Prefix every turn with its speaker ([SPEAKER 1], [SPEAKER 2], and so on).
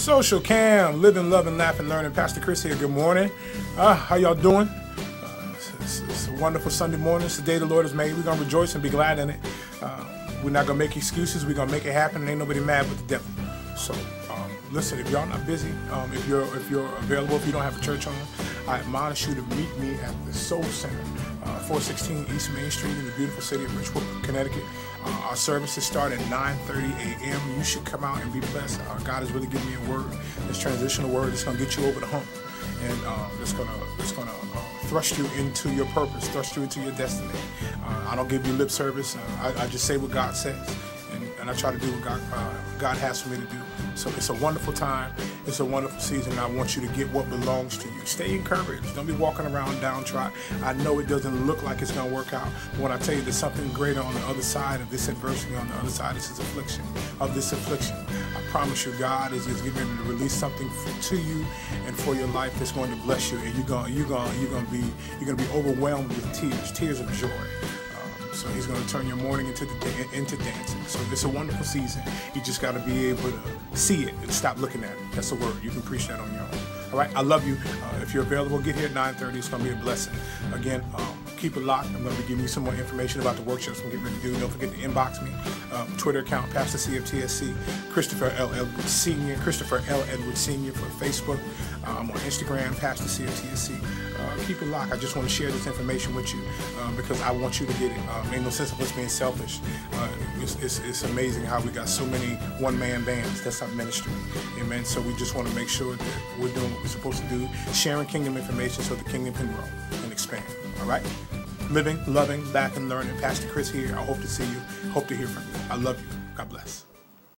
[SPEAKER 1] Social Cam, living, loving, laughing, learning. Pastor Chris here. Good morning. How y'all doing? It's a wonderful Sunday morning. It's the day the Lord has made. We're gonna rejoice and be glad in it. We're not gonna make excuses. We're gonna make it happen. And ain't nobody mad with the devil. So listen, if y'all not busy, if you're available, if you don't have a church on, I admonish you to meet me at the Soul Center, 416 East Main Street in the beautiful city of Bridgeport, Connecticut. Our services start at 9:30 a.m. You should come out and be blessed. God has really given me a word, this transitional word that's going to get you over the hump, and it's going to thrust you into your purpose, thrust you into your destiny. I don't give you lip service. I just say what God says, and I try to do what God has for me to do. So it's a wonderful time. It's a wonderful season. And I want you to get what belongs to you. Stay encouraged. Don't be walking around downtrodden. I know it doesn't look like it's going to work out. But when I tell you there's something greater on the other side of this adversity, on the other side of this affliction, I promise you God is getting ready to release something to you and for your life that's going to bless you. And you're going to be overwhelmed with tears of joy. So he's going to turn your morning into dancing. So it's a wonderful season. You just got to be able to see it and stop looking at it. That's the word. You can preach that on your own. All right. I love you. If you're available, get here at 9:30. It's going to be a blessing. Again, keep it locked. I'm going to be giving you some more information about the workshops I'm getting ready to do. Don't forget to inbox me. Twitter account, Pastor CFTSC, Christopher L. Edwards Sr., Christopher L. Edwards Sr. for Facebook. I'm on Instagram, Pastor CFTSC. Keep it locked. I just want to share this information with you because I want you to get it. Ain't no sense of us being selfish. It's amazing how we got so many one-man bands. That's our ministry. Amen. So we just want to make sure that we're doing what we're supposed to do, sharing kingdom information so the kingdom can grow and expand. All right? Living, loving, laughing, learning. Pastor Chris here. I hope to see you. Hope to hear from you. I love you. God bless.